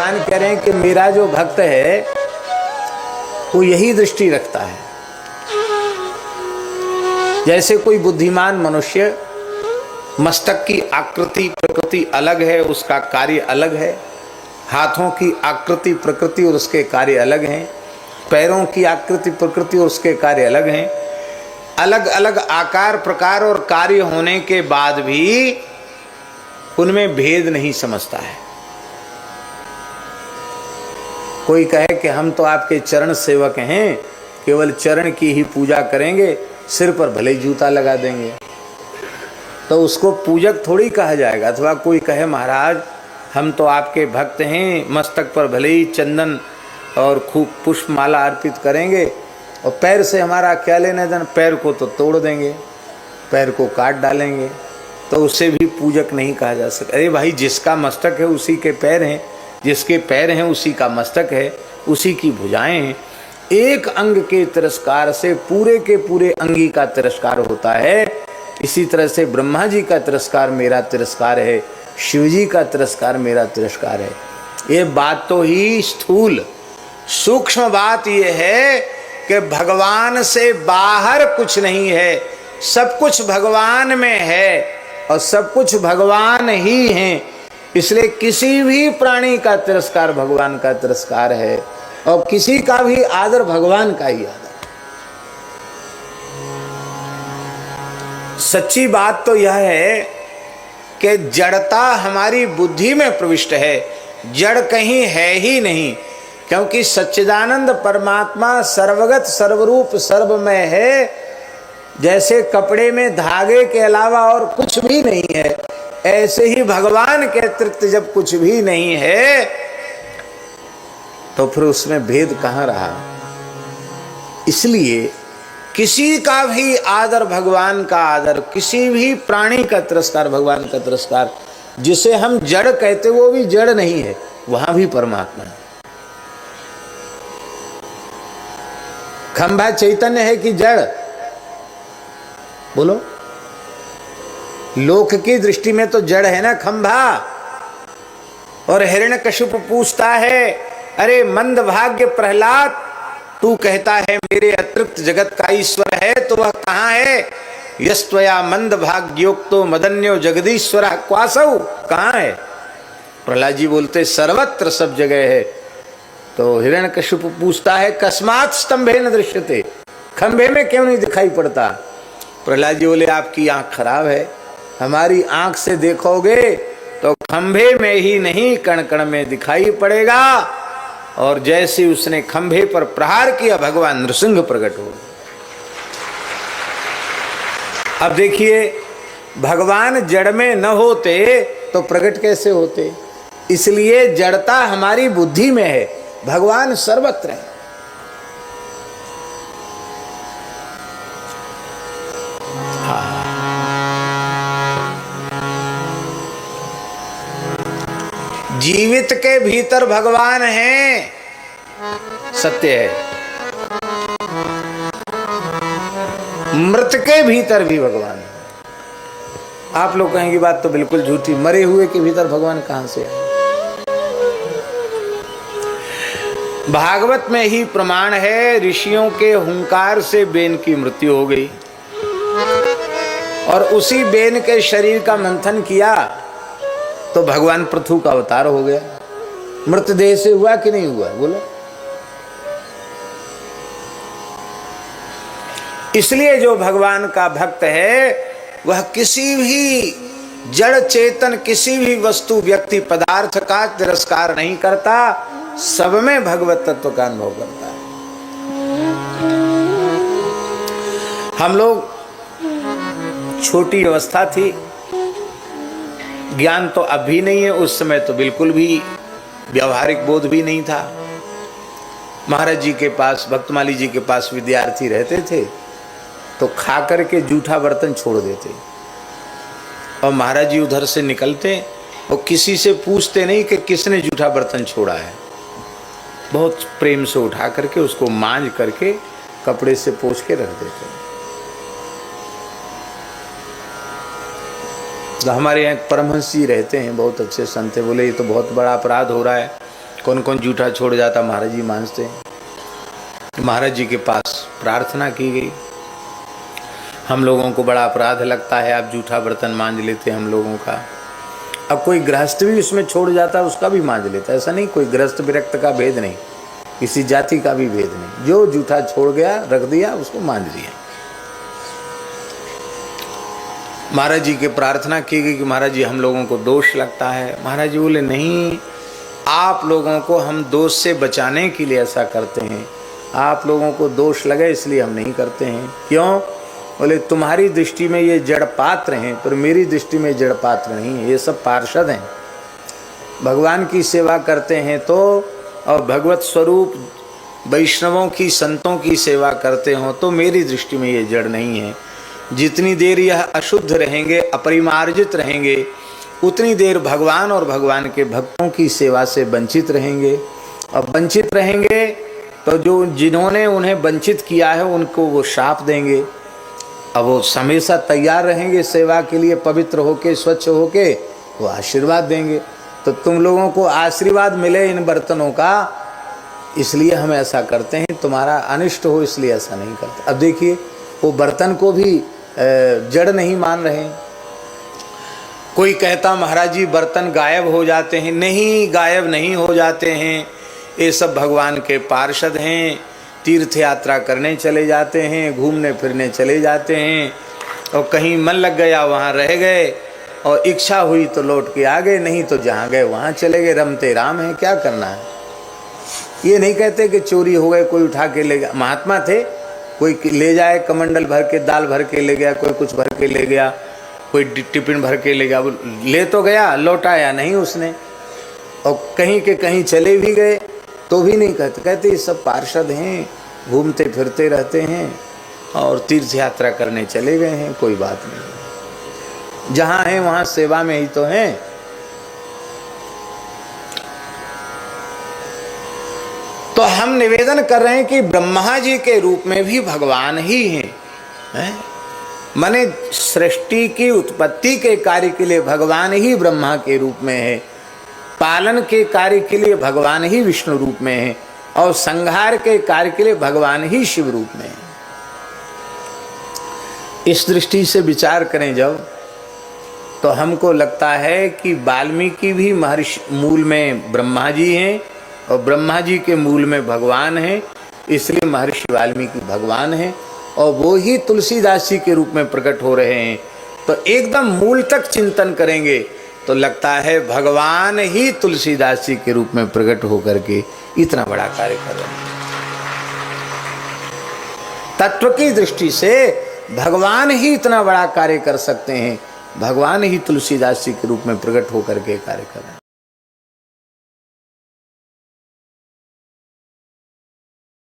भगवान कह रहे हैं कि मेरा जो भक्त है वो यही दृष्टि रखता है। जैसे कोई बुद्धिमान मनुष्य, मस्तक की आकृति प्रकृति अलग है, उसका कार्य अलग है, हाथों की आकृति प्रकृति और उसके कार्य अलग हैं, पैरों की आकृति प्रकृति और उसके कार्य अलग हैं, अलग अलग आकार प्रकार और कार्य होने के बाद भी उनमें भेद नहीं समझता है। कोई कहे कि हम तो आपके चरण सेवक हैं, केवल चरण की ही पूजा करेंगे, सिर पर भले ही जूता लगा देंगे, तो उसको पूजक थोड़ी कहा जाएगा। अथवा कोई कहे महाराज हम तो आपके भक्त हैं, मस्तक पर भले ही चंदन और खूब पुष्पमाला अर्पित करेंगे और पैर से हमारा क्या लेना देना, पैर को तो तोड़ देंगे, पैर को काट डालेंगे, तो उसे भी पूजक नहीं कहा जा सकता। अरे भाई, जिसका मस्तक है उसी के पैर हैं, जिसके पैर हैं उसी का मस्तक है, उसी की भुजाएं हैं। एक अंग के तिरस्कार से पूरे के पूरे अंगी का तिरस्कार होता है। इसी तरह से ब्रह्मा जी का तिरस्कार मेरा तिरस्कार है, शिव जी का तिरस्कार मेरा तिरस्कार है। ये बात तो ही स्थूल, सूक्ष्म बात यह है कि भगवान से बाहर कुछ नहीं है, सब कुछ भगवान में है और सब कुछ भगवान ही है। इसलिए किसी भी प्राणी का तिरस्कार भगवान का तिरस्कार है और किसी का भी आदर भगवान का ही आदर। सच्ची बात तो यह है कि जड़ता हमारी बुद्धि में प्रविष्ट है, जड़ कहीं है ही नहीं, क्योंकि सच्चिदानंद परमात्मा सर्वगत सर्वरूप सर्वमय है। जैसे कपड़े में धागे के अलावा और कुछ भी नहीं है, ऐसे ही भगवान के अतिरिक्त जब कुछ भी नहीं है तो फिर उसमें भेद कहाँ रहा। इसलिए किसी का भी आदर भगवान का आदर, किसी भी प्राणी का तिरस्कार भगवान का तिरस्कार। जिसे हम जड़ कहते वो भी जड़ नहीं है, वहां भी परमात्मा है। खंभा चैतन्य है कि जड़? बोलो। लोक की दृष्टि में तो जड़ है ना खंभा। और हिरण्यकशिपु पूछता है, अरे मंद भाग्य प्रहलाद, तू कहता है मेरे अतिरिक्त जगत का ईश्वर है, तो वह कहाँ है? यस्त्वया मंद भाग्योक्तो मदन्यो जगदीश्वर क्वासौ, कहाँ है? प्रहलाद जी बोलते सर्वत्र, सब जगह है। तो हिरण्यकशिपु पूछता है, कस्मात् स्तंभे न दृश्यते, खंभे में क्यों नहीं दिखाई पड़ता? प्रहलाद जी बोले, आपकी आंख खराब है, हमारी आंख से देखोगे तो खंभे में ही नहीं कण कण में दिखाई पड़ेगा। और जैसे उसने खंभे पर प्रहार किया, भगवान नृसिंह प्रकट हो। अब देखिए, भगवान जड़ में न होते तो प्रकट कैसे होते? इसलिए जड़ता हमारी बुद्धि में है, भगवान सर्वत्र है। जीवित के भीतर भगवान है, सत्य है। मृत के भीतर भी भगवान है। आप लोग कहेंगे बात तो बिल्कुल झूठी, मरे हुए के भीतर भगवान कहां से है? भागवत में ही प्रमाण है, ऋषियों के हुंकार से बेन की मृत्यु हो गई और उसी बेन के शरीर का मंथन किया तो भगवान पृथु का अवतार हो गया। मृतदेह से हुआ कि नहीं हुआ? बोलो। इसलिए जो भगवान का भक्त है वह किसी भी जड़ चेतन, किसी भी वस्तु व्यक्ति पदार्थ का तिरस्कार नहीं करता, सब में भगवत तत्व का अनुभव करता है। हम लोग, छोटी अवस्था थी, ज्ञान तो अब भी नहीं है, उस समय तो बिल्कुल भी व्यवहारिक बोध भी नहीं था। महाराज जी के पास, भक्तमाली जी के पास विद्यार्थी रहते थे तो खा करके जूठा बर्तन छोड़ देते और महाराज जी उधर से निकलते और किसी से पूछते नहीं कि किसने जूठा बर्तन छोड़ा है। बहुत प्रेम से उठा करके उसको मांज करके कपड़े से पोंछ के रख देते। तो हमारे यहाँ परमहंस जी रहते हैं, बहुत अच्छे संत हैं। बोले ये तो बहुत बड़ा अपराध हो रहा है, कौन कौन जूठा छोड़ जाता महाराज जी मांझते हैं। महाराज जी के पास प्रार्थना की गई, हम लोगों को बड़ा अपराध लगता है, आप जूठा बर्तन मांझ लेते हम लोगों का। अब कोई गृहस्थ भी उसमें छोड़ जाता है, उसका भी मांझ लेता है। ऐसा नहीं, कोई गृहस्थ विरक्त का भेद नहीं, किसी जाति का भी भेद नहीं। जो जूठा छोड़ गया, रख दिया, उसको मांझ दिया। महाराज जी के प्रार्थना की गई कि महाराज जी हम लोगों को दोष लगता है। महाराज जी बोले नहीं, आप लोगों को हम दोष से बचाने के लिए ऐसा करते हैं। आप लोगों को दोष लगे इसलिए हम नहीं करते हैं। क्यों? बोले तुम्हारी दृष्टि में ये जड़ पात्र हैं, पर मेरी दृष्टि में जड़ पात्र नहीं है, ये सब पार्षद हैं। भगवान की सेवा करते हैं तो, और भगवत स्वरूप वैष्णवों की, संतों की सेवा करते हो तो मेरी दृष्टि में ये जड़ नहीं है। जितनी देर यह अशुद्ध रहेंगे, अपरिमार्जित रहेंगे, उतनी देर भगवान और भगवान के भक्तों की सेवा से वंचित रहेंगे। और वंचित रहेंगे तो जो जिन्होंने उन्हें वंचित किया है उनको वो शाप देंगे। अब वो हमेशा तैयार रहेंगे सेवा के लिए, पवित्र होके, स्वच्छ होके वो आशीर्वाद देंगे। तो तुम लोगों को आशीर्वाद मिले इन बर्तनों का, इसलिए हम ऐसा करते हैं। तुम्हारा अनिष्ट हो इसलिए ऐसा नहीं करते। अब देखिए, वो बर्तन को भी जड़ नहीं मान रहे। कोई कहता महाराज जी बर्तन गायब हो जाते हैं। नहीं, गायब नहीं हो जाते हैं। ये सब भगवान के पार्षद हैं, तीर्थ यात्रा करने चले जाते हैं, घूमने फिरने चले जाते हैं, और कहीं मन लग गया वहाँ रह गए, और इच्छा हुई तो लौट के आ गए, नहीं तो जहाँ गए वहाँ चले गए। रमते राम है, क्या करना है। ये नहीं कहते कि चोरी हो गए, कोई उठा के ले गया। महात्मा थे, कोई ले जाए कमंडल भर के, दाल भर के ले गया, कोई कुछ भर के ले गया, कोई टिफिन भर के ले गया। ले तो गया, लौटाया नहीं उसने। और कहीं के कहीं चले भी गए तो भी नहीं कहते। कहते ये सब पार्षद हैं, घूमते फिरते रहते हैं और तीर्थ यात्रा करने चले गए हैं, कोई बात नहीं। जहाँ हैं वहाँ सेवा में ही तो हैं। तो हम निवेदन कर रहे हैं कि ब्रह्मा जी के रूप में भी भगवान ही हैं। माने सृष्टि की उत्पत्ति के कार्य के लिए भगवान ही ब्रह्मा के रूप में है, पालन के कार्य के लिए भगवान ही विष्णु रूप में है, और संहार के कार्य के लिए भगवान ही शिव रूप में है। इस दृष्टि से विचार करें जब, तो हमको लगता है कि वाल्मीकि भी महर्षि मूल में ब्रह्मा जी हैं, और ब्रह्मा जी के मूल में भगवान हैं, इसलिए महर्षि वाल्मीकि भगवान हैं, और वो ही तुलसीदास जी के रूप में प्रकट हो रहे हैं। तो एकदम मूल तक चिंतन करेंगे तो लगता है भगवान ही तुलसीदास जी के रूप में प्रकट होकर के इतना बड़ा कार्य कर रहे हैं। तत्व की दृष्टि से भगवान ही इतना बड़ा कार्य कर सकते हैं, भगवान ही तुलसीदास जी के रूप में प्रकट होकर के कार्य कर रहे हैं।